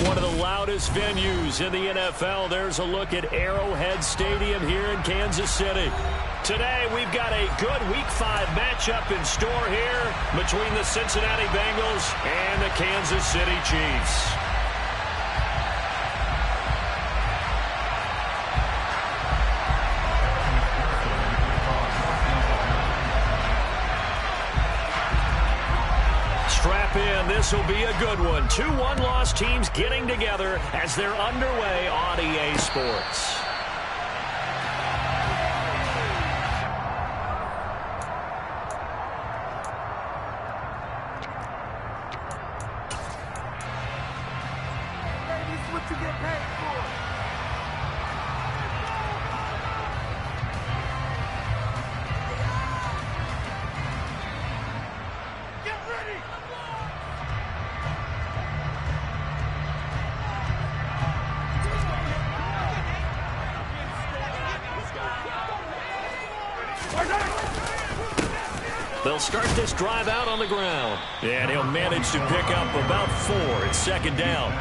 one of the loudest venues in the NFL. There's a look at Arrowhead Stadium here in Kansas City. Today, we've got a good Week 5 matchup in store here between the Cincinnati Bengals and the Kansas City Chiefs. Strap in. This will be a good one. 2 one-loss teams getting together as they're underway on EA Sports. They'll start this drive out on the ground. And he'll manage to pick up about 4. It's second down.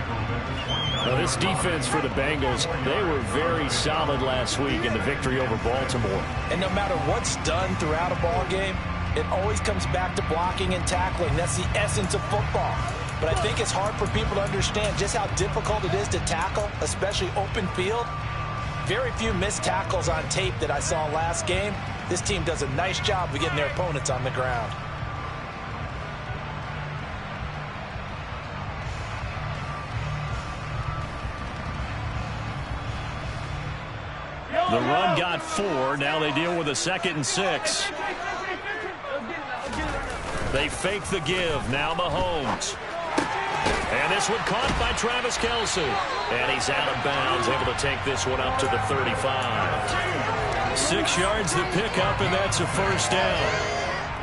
Now, this defense for the Bengals, they were very solid last week in the victory over Baltimore. And no matter what's done throughout a ball game, it always comes back to blocking and tackling. That's the essence of football. But I think it's hard for people to understand just how difficult it is to tackle, especially open field. Very few missed tackles on tape that I saw last game. This team does a nice job of getting their opponents on the ground. The run got 4. Now they deal with a 2nd and 6. They fake the give. Now Mahomes. And this one caught by Travis Kelce. And he's out of bounds, able to take this one up to the 35. 6 yards to pick up, and that's a first down.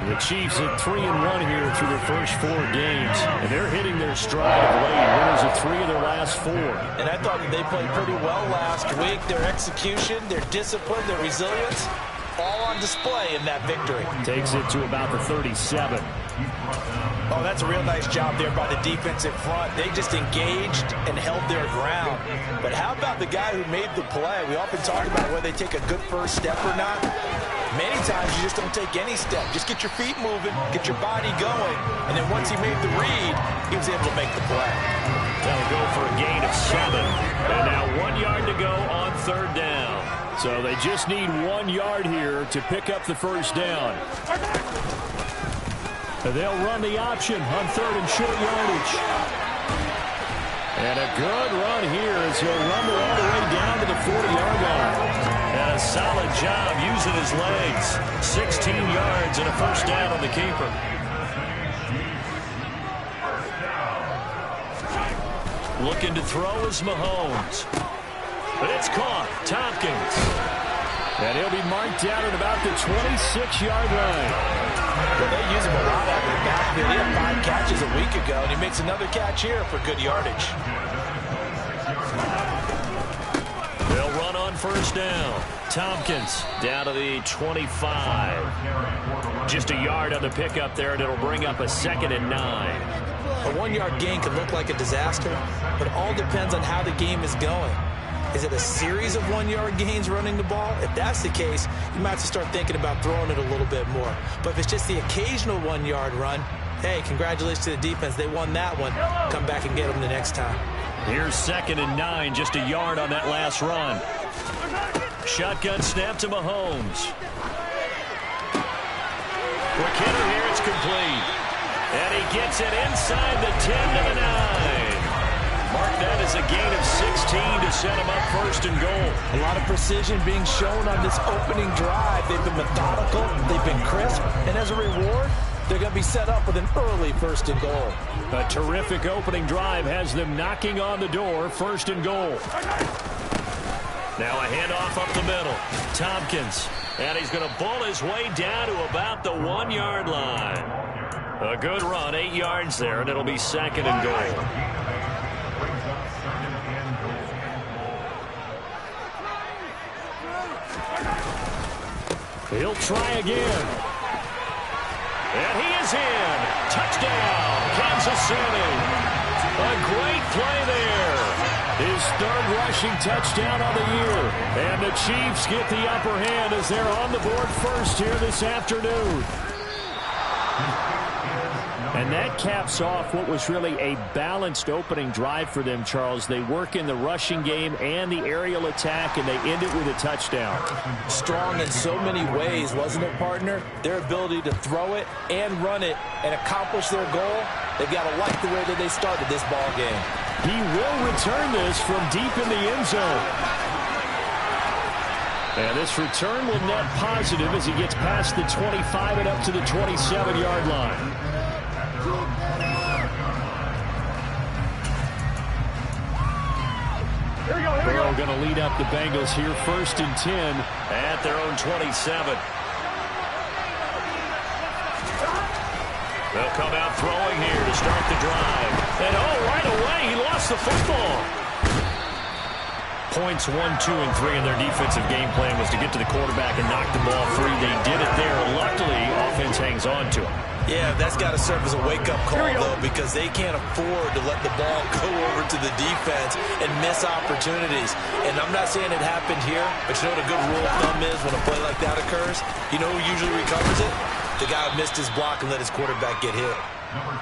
The Chiefs at 3-1 here through their first 4 games. And they're hitting their stride of late. Winners of 3 of their last 4. And I thought that they played pretty well last week. Their execution, their discipline, their resilience, all on display in that victory. Takes it to about the 37. Oh, that's a real nice job there by the defensive front. They just engaged and held their ground. But how about the guy who made the play? We often talk about whether they take a good first step or not. Many times you just don't take any step. Just get your feet moving, get your body going, and then once he made the read, he was able to make the play. That'll go for a gain of 7. And now 1 yard to go on 3rd down. So they just need 1 yard here to pick up the first down. They'll run the option on 3rd and short yardage. And a good run here as he'll rumble all the way down to the 40-yard line. And a solid job using his legs. 16 yards and a first down on the keeper. Looking to throw is Mahomes. But it's caught. Tompkins. And he'll be marked down at about the 26-yard line. Well, they use him a lot out of the backfield. He had 5 catches a week ago, and he makes another catch here for good yardage. They'll run on first down. Tompkins down to the 25. Just a yard on the pickup there, and it'll bring up a 2nd and 9. A 1-yard gain can look like a disaster, but it all depends on how the game is going. Is it a series of 1-yard gains running the ball? If that's the case, you might have to start thinking about throwing it a little bit more. But if it's just the occasional 1-yard run, hey, congratulations to the defense. They won that one. Come back and get them the next time. Here's 2nd and 9, just a yard on that last run. Shotgun snap to Mahomes. For Kittle here, it's complete. And he gets it inside the 10 to the 9. Mark that as a gain of 16 to set him up 1st and goal. A lot of precision being shown on this opening drive. They've been methodical, they've been crisp, and as a reward, they're going to be set up with an early 1st and goal. A terrific opening drive has them knocking on the door, 1st and goal. Now a handoff up the middle. Tompkins, and he's going to bull his way down to about the 1-yard line. A good run, 8 yards there, and it'll be 2nd and goal. He'll try again. And he is in. Touchdown, Kansas City. A great play there. His third rushing touchdown on the year. And the Chiefs get the upper hand as they're on the board first here this afternoon. And that caps off what was really a balanced opening drive for them, Charles. They work in the rushing game and the aerial attack, and they end it with a touchdown. Strong in so many ways, wasn't it, partner? Their ability to throw it and run it and accomplish their goal, they've got to like the way that they started this ball game. He will return this from deep in the end zone. And this return will net positive as he gets past the 25 and up to the 27-yard line. Burrow going to lead up the Bengals here, 1st and 10 at their own 27. They'll come out throwing here to start the drive. And right away, he lost the football. Points 1, 2, and 3 in their defensive game plan was to get to the quarterback and knock the ball free. They did it there. Luckily, offense hangs on to him. Yeah, that's got to serve as a wake-up call, though, because they can't afford to let the ball go over to the defense and miss opportunities. And I'm not saying it happened here, but you know what a good rule of thumb is when a play like that occurs? You know who usually recovers it? The guy who missed his block and let his quarterback get hit.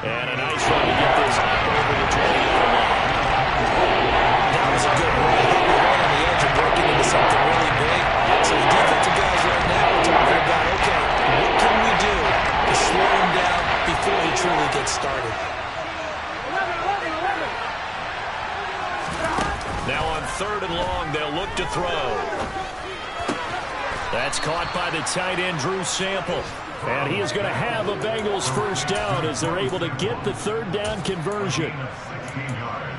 And a nice run to get this up over the 20-yard line. That was a good run. Right on the edge of breaking into something really big. So the defensive guys right now are talking about, okay, what can we do to slow him down before he truly gets started? Now on 3rd and long, they'll look to throw. That's caught by the tight end, Drew Sample. And he is going to have a Bengals first down as they're able to get the 3rd down conversion.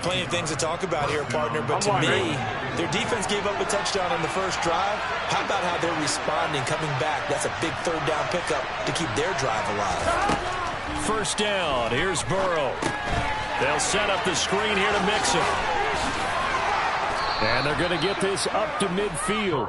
Plenty of things to talk about here, partner, but to me, their defense gave up a touchdown on the first drive. How about how they're responding, coming back? That's a big 3rd down pickup to keep their drive alive. First down, here's Burrow. They'll set up the screen here to Mixon. And they're going to get this up to midfield.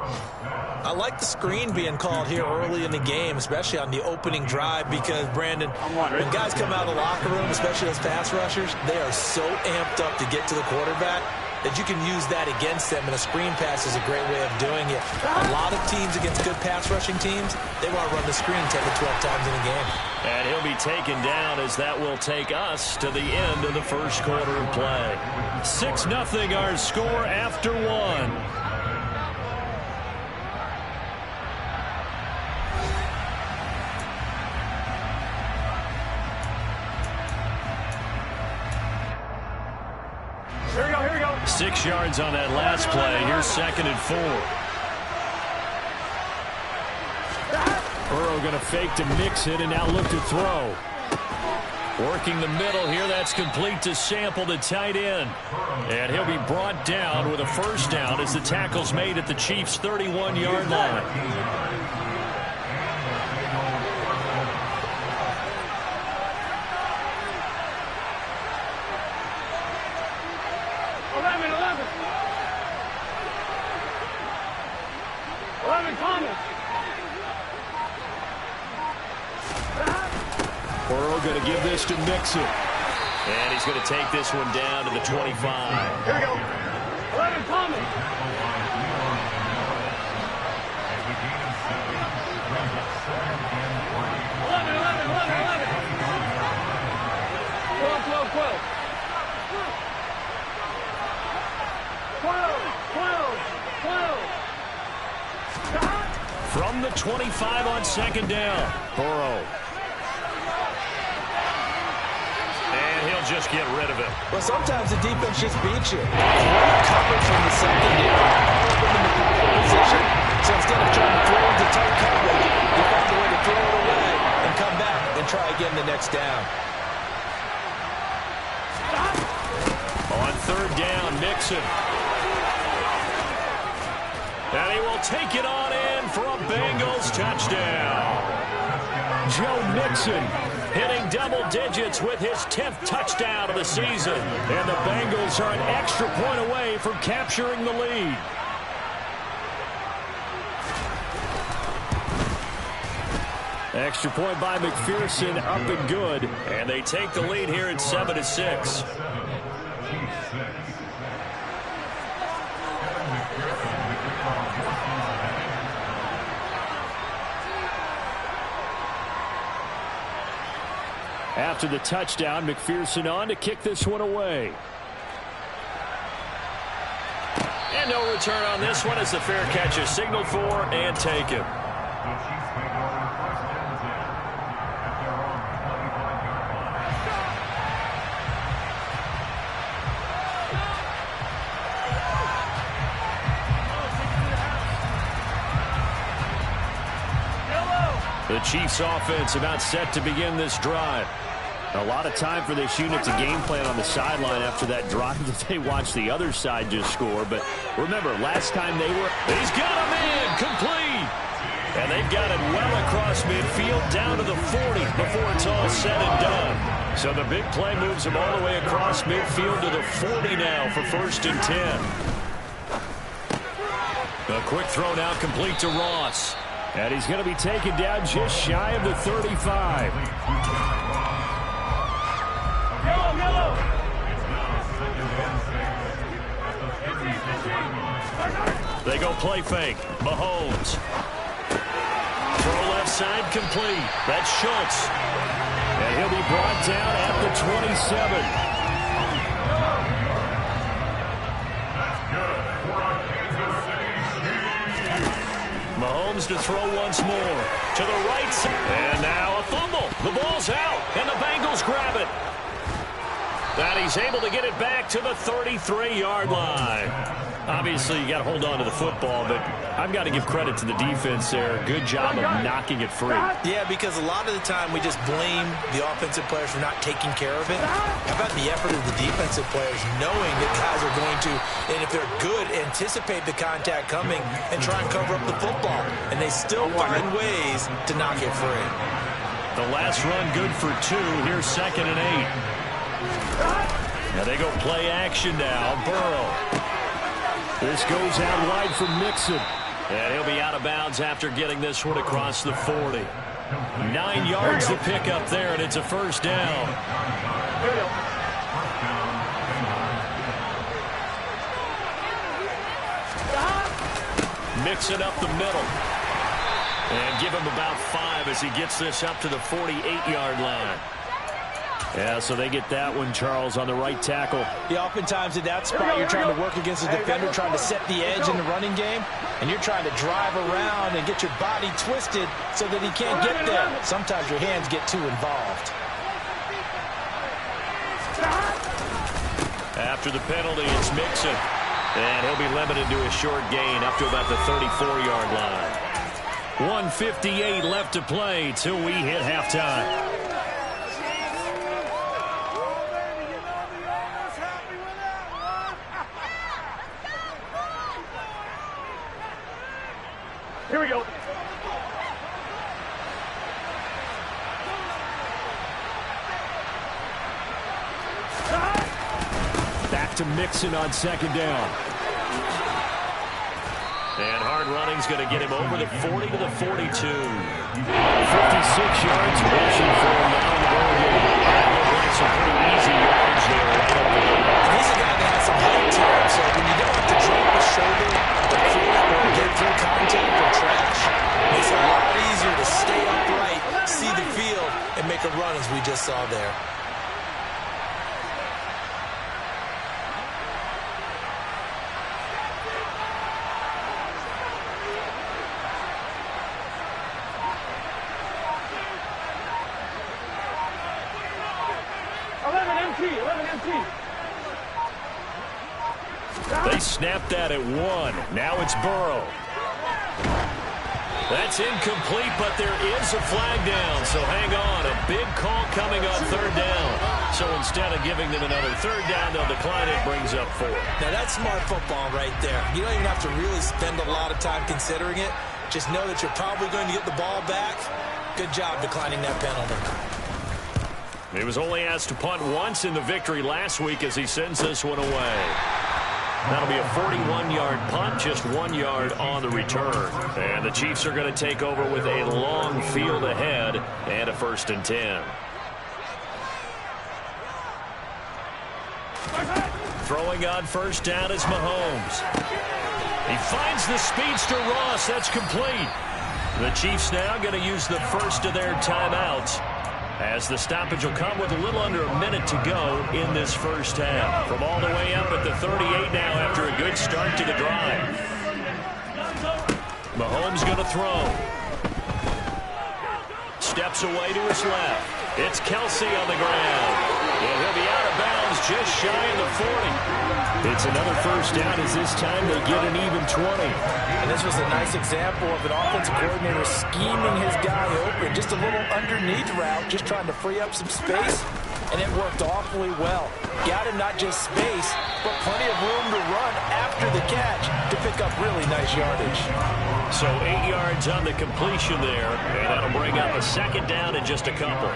I like the screen being called here early in the game, especially on the opening drive, because, Brandon, when guys come out of the locker room, especially those pass rushers, they are so amped up to get to the quarterback that you can use that against them, and a screen pass is a great way of doing it. A lot of teams against good pass rushing teams, they want to run the screen 10 to 12 times in a game. And he'll be taken down as that will take us to the end of the first quarter of play. 6-0 our score after 1. Here we go. 6 yards on that last play. Here's 2nd and 4. Burrow going to fake to Mixon and now look to throw. Working the middle here. That's complete to Sample, the tight end. And he'll be brought down with a first down as the tackle's made at the Chiefs' 31-yard line. 11 coming. Burrow going to give this to Mixon. And he's going to take this one down to the 25. Here we go. 11 coming. From the 25 on 2nd down, Burrow. And he'll just get rid of it. Well, sometimes the defense just beats you. Great coverage from the secondary. Put them in the pocket position. So instead of trying to throw into tight coverage, you find a way to throw it away and come back and try again the next down. On 3rd down, Mixon. And he will take it on in for a Bengals touchdown. Joe Mixon hitting double digits with his 10th touchdown of the season. And the Bengals are an extra point away from capturing the lead. Extra point by McPherson, up and good. And they take the lead here at 7-6. After the touchdown, McPherson on to kick this one away. And no return on this one as the fair catch is signaled for and taken. The Chiefs offense about set to begin this drive. A lot of time for this unit to game plan on the sideline after that drive that they watched the other side just score. But remember, last time they were... He's got him in! Complete! And they've got it well across midfield down to the 40 before it's all said and done. So the big play moves him all the way across midfield to the 40 now for 1st and 10. A quick throw now complete to Ross. And he's going to be taken down just shy of the 35. They go play fake. Mahomes. Throw left side complete. That's Schultz. And he'll be brought down at the 27. Mahomes to throw once more. To the right side. And now a fumble. The ball's out. And the Bengals grab it. And he's able to get it back to the 33-yard line. Obviously, you got to hold on to the football, but I've got to give credit to the defense there. Good job of knocking it free. Yeah, because a lot of the time we just blame the offensive players for not taking care of it. How about the effort of the defensive players knowing that guys are going to, and if they're good, anticipate the contact coming and try and cover up the football. And they still find ways to knock it free. The last run good for 2. Here's 2nd and 8. Now they go play action now. Burrow. This goes out wide for Mixon. And he'll be out of bounds after getting this one across the 40. 9 yards to pick up there, and it's a 1st down. Mixon up the middle. And give him about 5 as he gets this up to the 48-yard line. Yeah, so they get that one, Charles, on the right tackle. Yeah, oftentimes in that spot, you're trying to work against a defender, trying to set the edge in the running game, and you're trying to drive around and get your body twisted so that he can't get there. Sometimes your hands get too involved. After the penalty, it's Mixon. And he'll be limited to a short gain up to about the 34-yard line. 1:58 left to play till we hit halftime. Here we go. Back to Mixon on 2nd down. And hard running's going to get him over the 40 to the 42. 56 yards rushing for him now in the ball game. That looked like some pretty easy yards there. He's a guy that has some height to him, so when you don't have to drop a shoulder or get through contact or trash, it makes it a lot easier to stay upright, see the field, and make a run as we just saw there. They snapped that at 1. Now it's Burrow. That's incomplete, but there is a flag down, so hang on. A big call coming on 3rd down. So instead of giving them another 3rd down, they'll decline it, brings up 4. Now that's smart football right there. You don't even have to really spend a lot of time considering it. Just know that you're probably going to get the ball back. Good job declining that penalty. He was only asked to punt once in the victory last week as he sends this one away. That'll be a 41-yard punt, just 1 yard on the return. And the Chiefs are going to take over with a long field ahead and a 1st and 10. Throwing on 1st down is Mahomes. He finds the speedster Ross. That's complete. The Chiefs now going to use the first of their timeouts. as the stoppage will come with a little under a minute to go in this first half. From all the way up at the 38 now after a good start to the drive. Mahomes going to throw. Steps away to his left. It's Kelsey on the ground. And he'll be out of bounds just shy of the 40. It's another first down as this time they get an even 20. And this was a nice example of an offensive coordinator scheming his guy open. Just a little underneath route, just trying to free up some space. And it worked awfully well. Got him not just space, but plenty of room to run after the catch to pick up really nice yardage. So 8 yards on the completion there, and that'll bring up a second down in just a couple.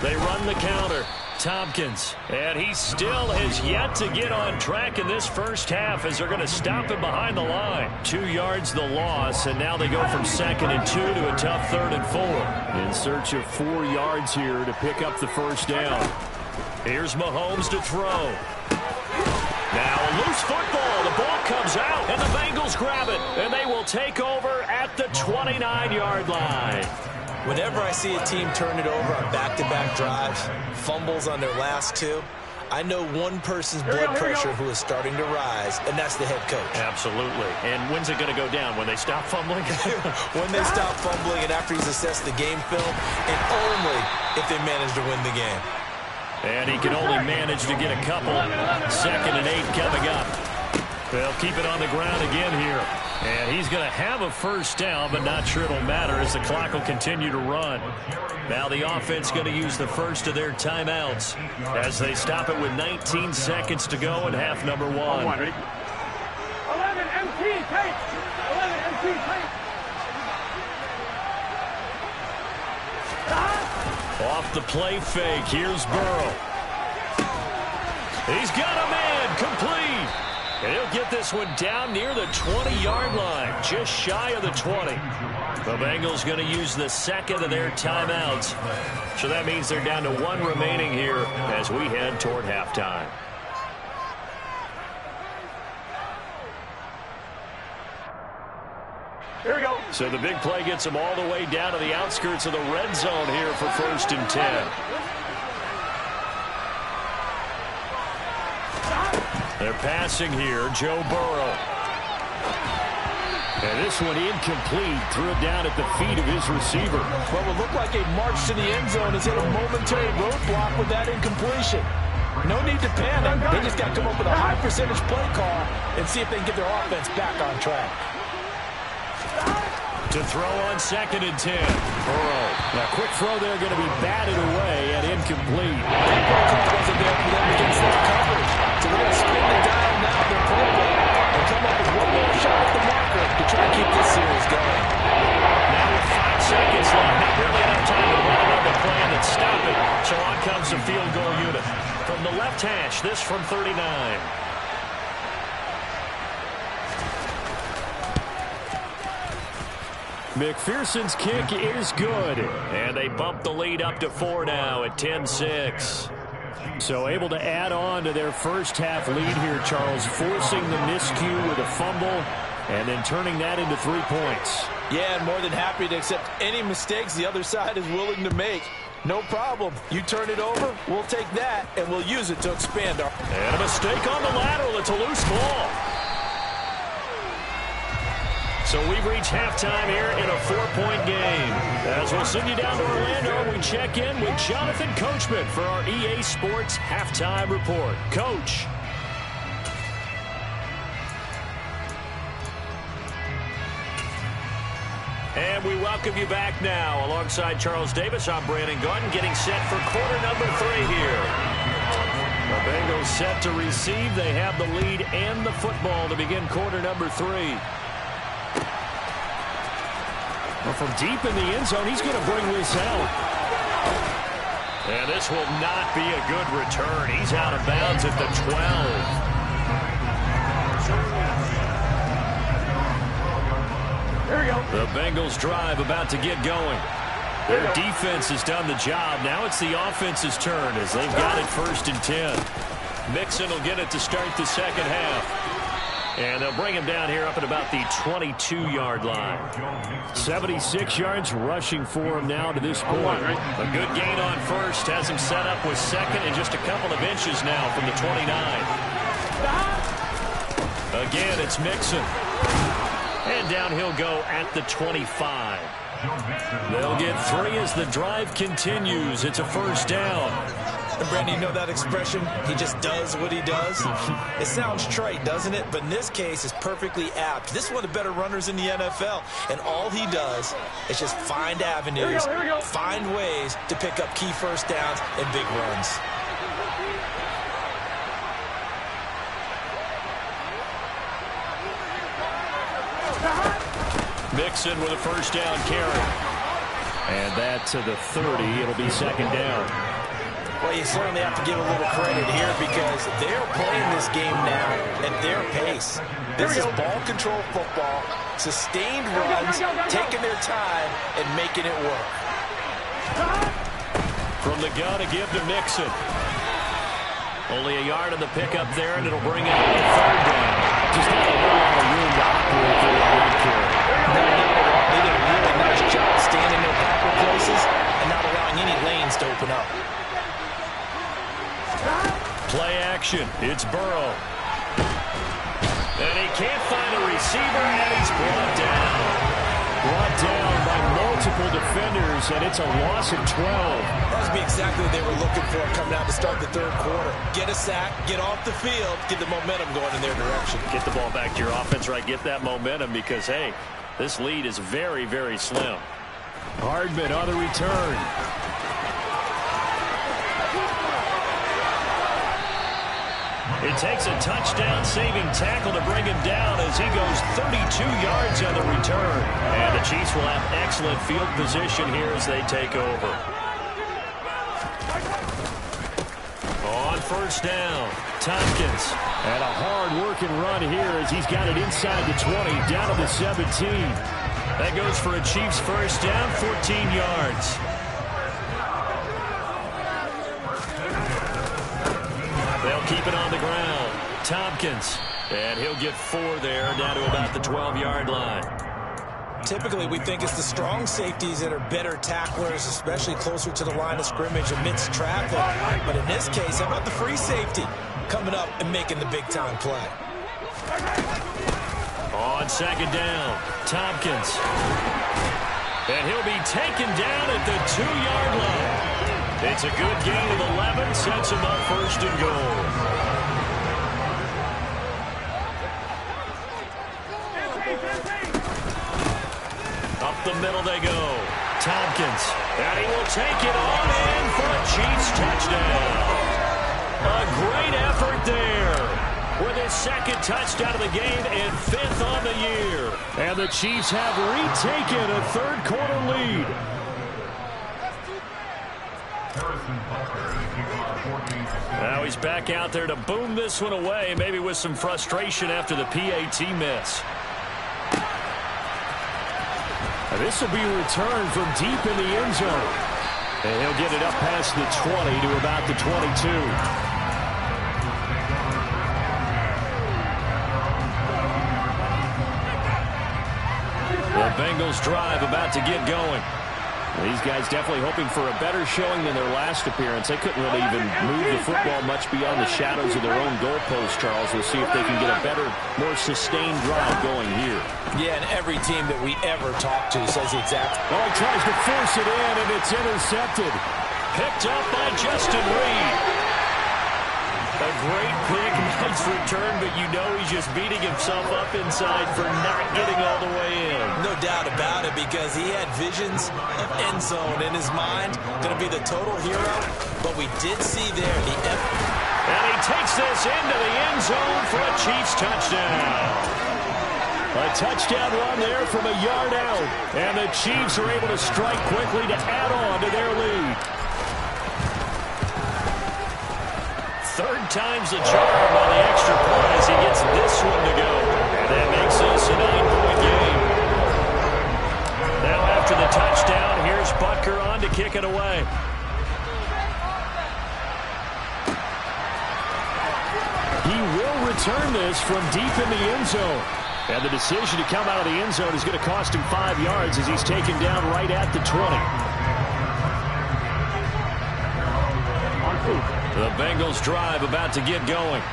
They run the counter. Tompkins, and he still has yet to get on track in this first half as they're going to stop him behind the line. 2 yards the loss, and now they go from 2nd and 2 to a tough 3rd and 4. In search of 4 yards here to pick up the first down. Here's Mahomes to throw. Now a loose football. The ball comes out, and the Bengals grab it, and they will take over at the 29-yard line. Whenever I see a team turn it over on back-to-back drives, fumbles on their last 2, I know one person's blood pressure who is starting to rise, and that's the head coach. Absolutely. And when's it going to go down? When they stop fumbling? When they stop fumbling and after he's assessed the game film, and only if they manage to win the game. And he can only manage to get a couple. 2nd and 8 coming up. They'll keep it on the ground again here. And he's going to have a first down, but not sure it'll matter as the clock will continue to run. Now the offense going to use the first of their timeouts as they stop it with 19 seconds to go in half number 1. 11 MT, take! 11 MT, take! Off the play fake, here's Burrow. He's got a man, complete. And he'll get this one down near the 20-yard line, just shy of the 20. The Bengals going to use the second of their timeouts. So that means they're down to 1 remaining here as we head toward halftime. Here we go. So the big play gets them all the way down to the outskirts of the red zone here for 1st and 10. They're passing here, Joe Burrow. And this one incomplete. Threw it down at the feet of his receiver. What will look like a march to the end zone has hit a momentary roadblock with that incompletion. No need to panic. They just got to come up with a high percentage play call and see if they can get their offense back on track. To throw on 2nd and 10. Burrow. Now, quick throw there going to be batted away and incomplete. That protocol wasn't there for them against that coverage. So they're going to spin the dial now, their playbook, and come up with one more shot at the marker to try to keep this series going. Now with 5 seconds left, not really enough time to run another play and then stop it. So on comes the field goal unit. From the left hash, this from 39. McPherson's kick is good. And they bump the lead up to 4 now at 10-6. So able to add on to their first half lead here, Charles, forcing the miscue with a fumble and then turning that into 3 points. Yeah, and more than happy to accept any mistakes the other side is willing to make. No problem. You turn it over, we'll take that, and we'll use it to expand our... And a mistake on the lateral. It's a loose ball. So we've reached halftime here in a 4-point game. As we'll send you down to Orlando, we check in with Jonathan Coachman for our EA Sports Halftime Report. Coach. And we welcome you back now. Alongside Charles Davis, I'm Brandon Gordon, getting set for quarter number 3 here. The Bengals set to receive. They have the lead and the football to begin quarter number 3. Well, from deep in the end zone, he's going to bring this out. And this will not be a good return. He's out of bounds at the 12. Here we go. The Bengals drive about to get going. Their defense has done the job. Now it's the offense's turn as they've got it 1st and 10. Mixon will get it to start the second half. And they'll bring him down here up at about the 22-yard line. 76 yards rushing for him now to this point. A good gain on first. Has him set up with second and just a couple of inches now from the 29. Again, it's Mixon. And down he'll go at the 25. They'll get 3 as the drive continues. It's a first down. And Brandon, you know that expression? He just does what he does. It sounds trite, doesn't it? But in this case, it's perfectly apt. This is one of the better runners in the NFL. And all he does is just find avenues, find ways to pick up key first downs and big runs. Mixon with a first down carry. And that to the 30. It'll be second down. Well, you certainly have to give a little credit here because they're playing this game now at their pace. This is ball control football, sustained runs, taking their time and making it work. From the gun, a give to Mixon. Only a yard on the pickup there, and it'll bring out a third down. Just not a whole lot of room to operate for that big carry. They did a really nice job staying in their proper places and not allowing any lanes to open up. Play action. It's Burrow. And he can't find a receiver, and he's brought down. Brought down by multiple defenders, and it's a loss of 12. That must be exactly what they were looking for coming out to start the third quarter. Get a sack, get off the field, get the momentum going in their direction. Get the ball back to your offense, right? Get that momentum because, hey, this lead is very, very slim. Hardman on the return. It takes a touchdown-saving tackle to bring him down as he goes 32 yards on the return. And the Chiefs will have excellent field position here as they take over. On first down, Tompkins. And a hard-working run here as he's got it inside the 20, down to the 17. That goes for a Chiefs first down, 14 yards. They'll keep it on the ground. Tompkins. And he'll get 4 there, down to about the 12-yard line. Typically, we think it's the strong safeties that are better tacklers, especially closer to the line of scrimmage amidst traffic. But in this case, how about the free safety coming up and making the big-time play? On second down, Tompkins. And he'll be taken down at the 2-yard line. It's a good gain of 11, sets him up first and goal. Up the middle they go. Tompkins. And he will take it on in for a Chiefs touchdown. A great effort there. With his second touchdown of the game and 5th on the year. And the Chiefs have retaken a third-quarter lead. Now he's back out there to boom this one away, maybe with some frustration after the PAT miss. Now this will be returned from deep in the end zone. And he'll get it up past the 20 to about the 22. The Bengals drive about to get going. These guys definitely hoping for a better showing than their last appearance. They couldn't really even move the football much beyond the shadows of their own goalpost, Charles. We'll see if they can get a better, more sustained drive going here. Yeah, and every team that we ever talk to says the exact. Oh, he tries to force it in, and it's intercepted. Picked up by Justin Reed. A great pick, nice return, but you know he's just beating himself up inside for not getting all the way in. No doubt about it, because he had visions of end zone in his mind. Going to be the total hero, but we did see there the effort. And he takes this into the end zone for a Chiefs touchdown. A touchdown run there from a yard out. And the Chiefs are able to strike quickly to add on to their lead. Third time's the charm on the extra point as he gets this one to go. And that makes this a 9-point game. Now after the touchdown, here's Butker on to kick it away. He will return this from deep in the end zone. And the decision to come out of the end zone is going to cost him 5 yards as he's taken down right at the 20. The Bengals drive about to get going.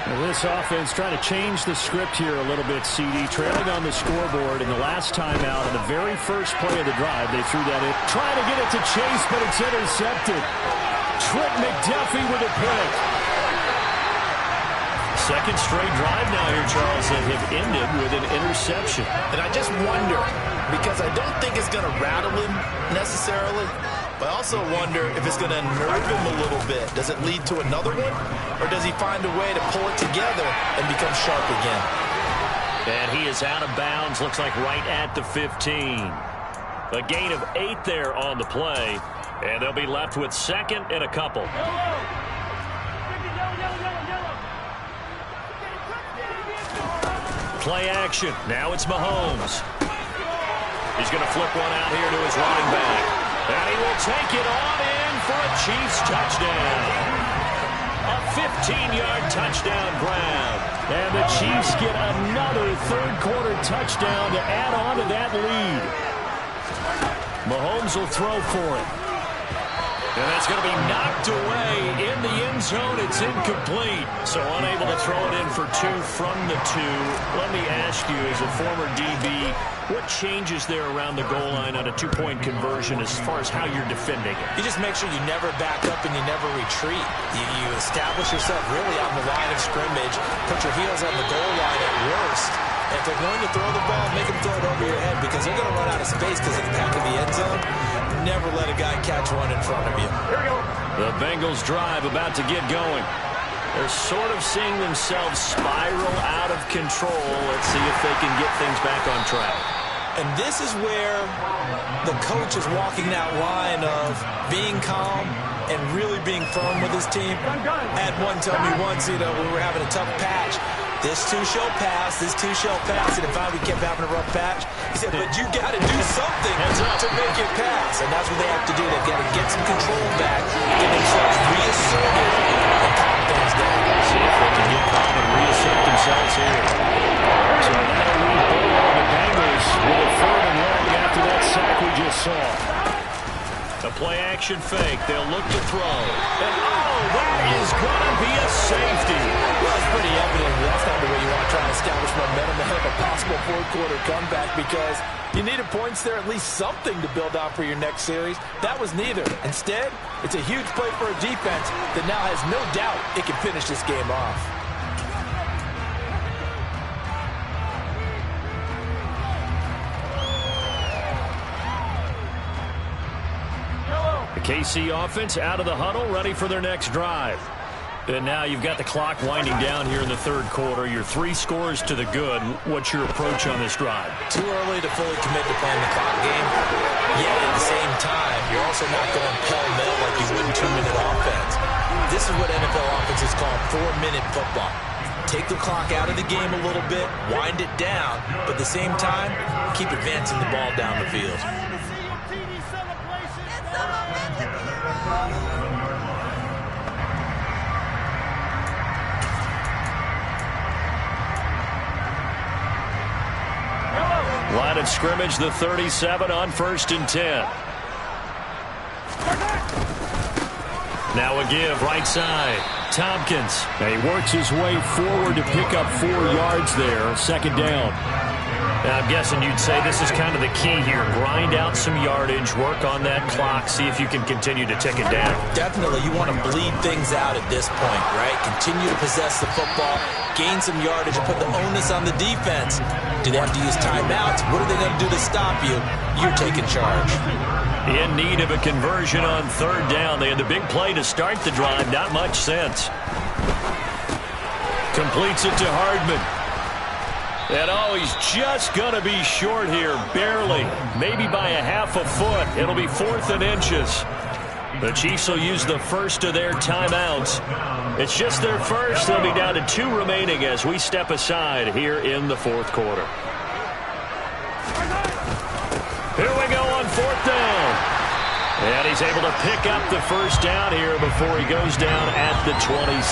Well, this offense trying to change the script here a little bit, CD. Trailing on the scoreboard in the last timeout in the very first play of the drive. They threw that in. Trying to get it to Chase, but it's intercepted. Trent McDuffie with a pick. Second straight drive now here, Charles, that have ended with an interception. And I just wonder, because I don't think it's going to rattle him necessarily, but I also wonder if it's going to nerve him a little bit. Does it lead to another one? Or does he find a way to pull it together and become sharp again? And he is out of bounds, looks like right at the 15. A gain of 8 there on the play. And they'll be left with second and a couple. Play action. Now it's Mahomes. He's going to flip one out here to his running back. And he will take it on in for a Chiefs touchdown. A 15-yard touchdown grab. And the Chiefs get another third-quarter touchdown to add on to that lead. Mahomes will throw for it. And that's going to be knocked away in the end zone. It's incomplete. So unable to throw it in for 2 from the 2. Let me ask you, as a former DB, what changes there around the goal line on a 2-point conversion as far as how you're defending it? You just make sure you never back up and you never retreat. You establish yourself really on the line of scrimmage, put your heels on the goal line at worst. And if they're going to throw the ball, make them throw it over your head because they're going to run out of space because of the back of the end zone. Never let a guy catch one in front of you. The Bengals drive about to get going. They're sort of seeing themselves spiral out of control. Let's see if they can get things back on track. And this is where the coach is walking that line of being calm and really being firm with his team. I had one tell me once, we were having a tough patch. This too shall pass, this too shall pass. And if we kept having a rough patch, he said, but you got to do something to make it pass. And that's what they have to do. They've got to get some control back, get themselves reasserted, and calm things down. See if they can get calm and reassert themselves here. So that'll leave the Bengals with a 3rd and long after that sack we just saw. A play-action fake. They'll look to throw. And, that is going to be a safety. Well, it's pretty evident that's not the way you want to try to establish momentum ahead of a possible 4th-quarter comeback because you needed points there, at least something to build on for your next series. That was neither. Instead, it's a huge play for a defense that now has no doubt it can finish this game off. The KC offense out of the huddle, ready for their next drive. And now you've got the clock winding down here in the 3rd quarter. Your 3 scores to the good. What's your approach on this drive? Too early to fully commit to playing the clock game. Yet at the same time, you're also not going pell-mell like you would in 2-minute offense. This is what NFL offenses call 4-minute football. Take the clock out of the game a little bit, wind it down, but at the same time, keep advancing the ball down the field. Line of scrimmage, the 37 on 1st and 10. Now a give, right side. Tompkins. And he works his way forward to pick up 4 yards there. 2nd down. Now I'm guessing you'd say this is kind of the key here. Grind out some yardage, work on that clock, see if you can continue to tick it down. Definitely, you want to bleed things out at this point, right? Continue to possess the football, gain some yardage, and put the onus on the defense. Do they have to use timeouts? What are they going to do to stop you? You're taking charge. In need of a conversion on 3rd down. They had the big play to start the drive. Not much sense. Completes it to Hardman. And he's just going to be short here, barely. Maybe by a half a foot. It'll be 4th and inches. The Chiefs will use the first of their timeouts. It's just their first. They'll be down to 2 remaining as we step aside here in the 4th quarter. Here we go on 4th down. And he's able to pick up the first down here before he goes down at the 26.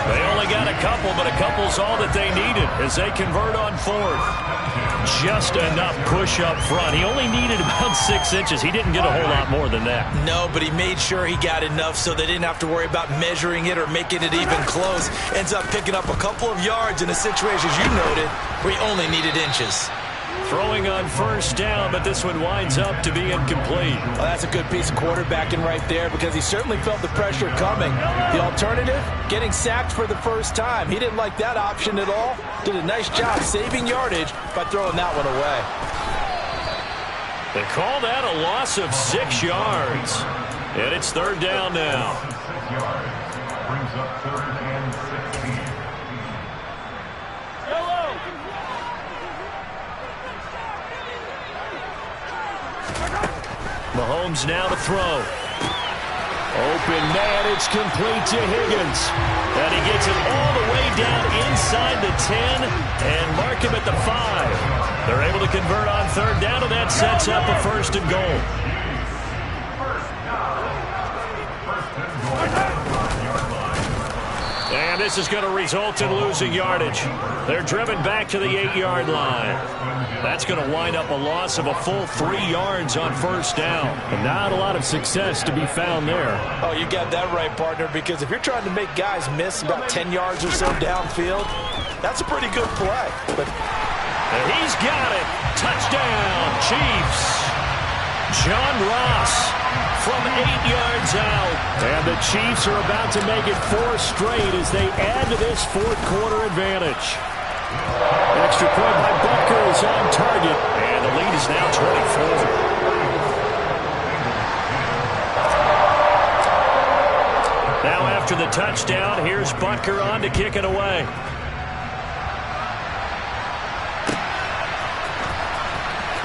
They only got a couple, but a couple's all that they needed as they convert on fourth. Just enough push up front. He only needed about 6 inches. He didn't get a whole lot more than that. No, but he made sure he got enough so they didn't have to worry about measuring it or making it even close. Ends up picking up a couple of yards in a situation, as you noted, where he only needed inches. Throwing on first down, but this one winds up to be incomplete. Well, that's a good piece of quarterbacking right there because he certainly felt the pressure coming. The alternative, getting sacked for the first time. He didn't like that option at all. Did a nice job saving yardage by throwing that one away. They call that a loss of 6 yards. And it's third down now. 6 yards. Brings up third and 16. Mahomes now to throw. Open man, it's complete to Higgins. And he gets it all the way down inside the 10 and mark him at the 5. They're able to convert on third down, and that sets up a first and goal. And this is going to result in losing yardage. They're driven back to the 8-yard line. That's going to wind up a loss of a full 3 yards on first down. And not a lot of success to be found there. Oh, you got that right, partner, because if you're trying to make guys miss about 10 yards or so downfield, that's a pretty good play. But and he's got it. Touchdown, Chiefs. John Ross from 8 yards out. And the Chiefs are about to make it 4 straight as they add to this fourth quarter advantage. Extra point by Butker is on target. And the lead is now 24. Now after the touchdown, here's Butker on to kick it away.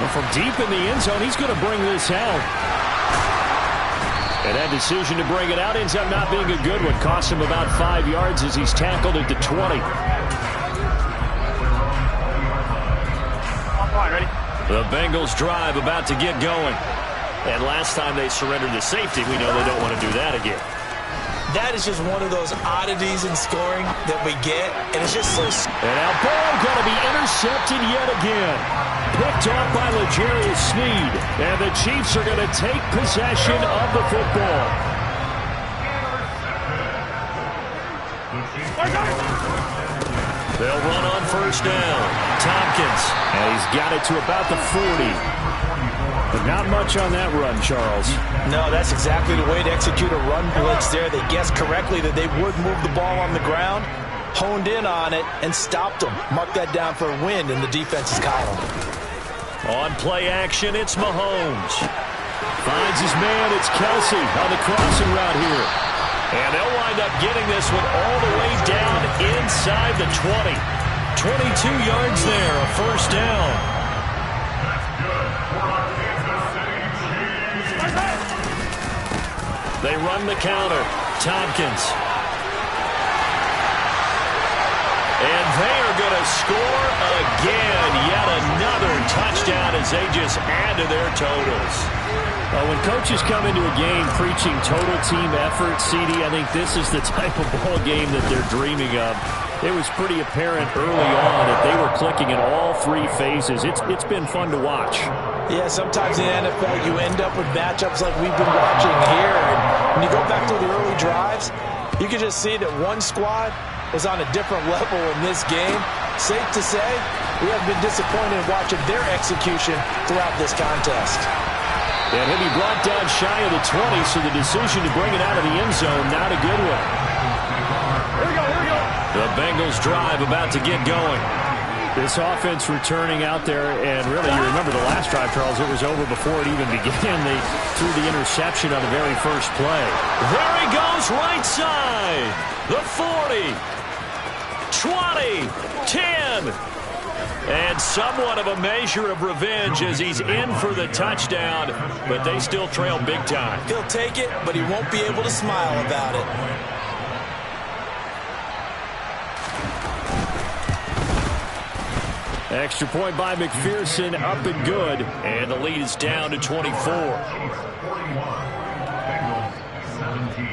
Well, from deep in the end zone, he's going to bring this out. And that decision to bring it out ends up not being a good one. Costs him about 5 yards as he's tackled at the 20. The Bengals drive about to get going. And last time they surrendered the safety, we know they don't want to do that again. that is just one of those oddities in scoring that we get, and it's just so... And now ball going to be intercepted yet again. Picked off by L'Jarius Sneed. And the Chiefs are going to take possession of the football. They'll run on first down. Tompkins. And he's got it to about the 40. But not much on that run, Charles. No, that's exactly the way to execute a run blitz there. They guessed correctly that they would move the ball on the ground, honed in on it, and stopped them. Mark that down for a win in the defense's column. On play action, it's Mahomes. Finds his man, it's Kelsey on the crossing route here. And they'll wind up getting this one all the way down inside the 20. 22 yards there, a first down. They run the counter. Tompkins. And they are going to score again. Yet another touchdown as they just add to their totals. When coaches come into a game preaching total team effort, CD, I think this is the type of ball game that they're dreaming of. It was pretty apparent early on that they were clicking in all three phases. It's been fun to watch. Yeah, sometimes in the NFL you end up with matchups like we've been watching here. And when you go back to the early drives, you can just see that one squad was on a different level in this game. Safe to say, we have been disappointed in watching their execution throughout this contest. And he'll be brought down shy of the 20, so the decision to bring it out of the end zone, not a good one. Here we go, here we go. The Bengals drive about to get going. This offense returning out there, and really, you remember the last drive, Charles, it was over before it even began. They threw the interception on the very first play. There he goes, right side. The 40, 20, 10. And somewhat of a measure of revenge as he's in for the touchdown, but they still trail big time. He'll take it, but he won't be able to smile about it. Extra point by McPherson, up and good. And the lead is down to 24. Chiefs 41, Bengals 17.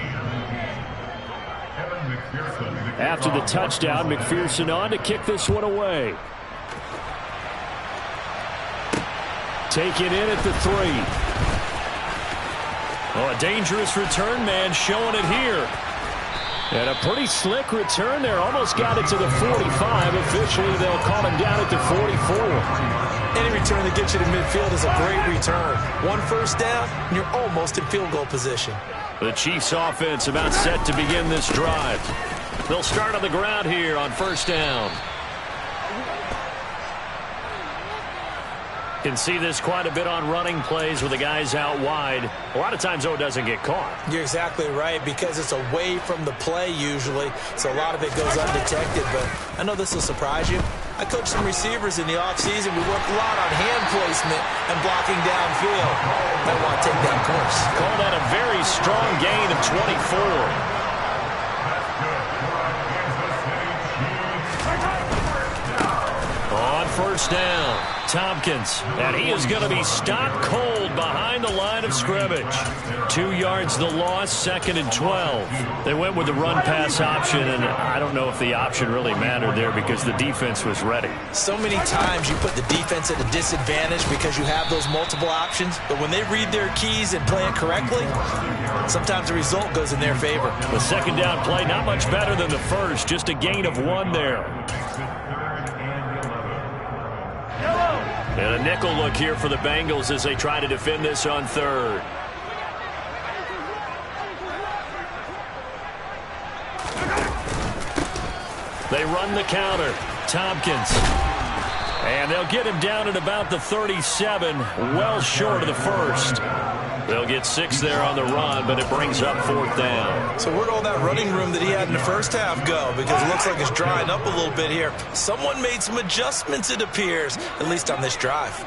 Kevin McPherson. After the touchdown, McPherson on to kick this one away. Taken in at the 3. Oh, a dangerous return man showing it here. And a pretty slick return there. Almost got it to the 45. Officially, they'll call him down at the 44. Any return that gets you to midfield is a great return. One first down, and you're almost in field goal position. The Chiefs offense about set to begin this drive. They'll start on the ground here on first down. Can see this quite a bit on running plays with the guys out wide. A lot of times, though, it doesn't get caught. You're exactly right, because it's away from the play usually, so a lot of it goes undetected. But I know this will surprise you. I coached some receivers in the offseason. We worked a lot on hand placement and blocking downfield. Might want to take that course. Call that a very strong gain of 24. On first down, Tompkins, and he is going to be stopped cold behind the line of scrimmage. 2 yards the loss, 2nd and 12. They went with the run-pass option, and I don't know if the option really mattered there because the defense was ready. So many times you put the defense at a disadvantage because you have those multiple options, but when they read their keys and play it correctly, sometimes the result goes in their favor. The second down play, not much better than the first, just a gain of 1 there. And a nickel look here for the Bengals as they try to defend this on 3rd. They run the counter. Tompkins. And they'll get him down at about the 37, well short of the first. They'll get 6 there on the run, but it brings up 4th down. So where'd all that running room that he had in the first half go? Because it looks like it's drying up a little bit here. Someone made some adjustments, it appears, at least on this drive.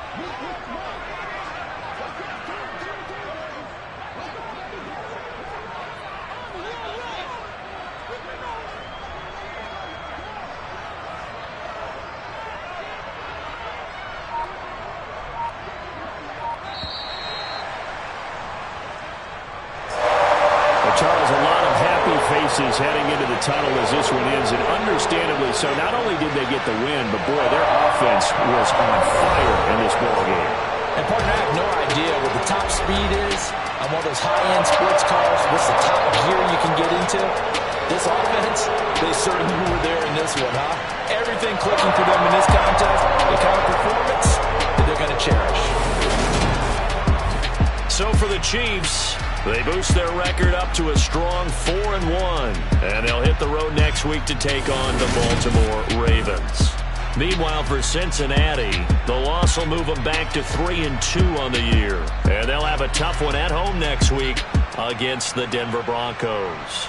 Charles, a lot of happy faces heading into the tunnel as this one ends, and understandably so. Not only did they get the win, but boy, their offense was on fire in this ball game. And partner, I have no idea what the top speed is on one of those high-end sports cars. What's the top gear you can get into? This offense, they certainly were there in this one, huh? Everything clicking for them in this contest, the kind of performance that they're going to cherish. So for the Chiefs, they boost their record up to a strong 4-1, and they'll hit the road next week to take on the Baltimore Ravens. Meanwhile, for Cincinnati, the loss will move them back to 3-2 on the year, and they'll have a tough one at home next week against the Denver Broncos.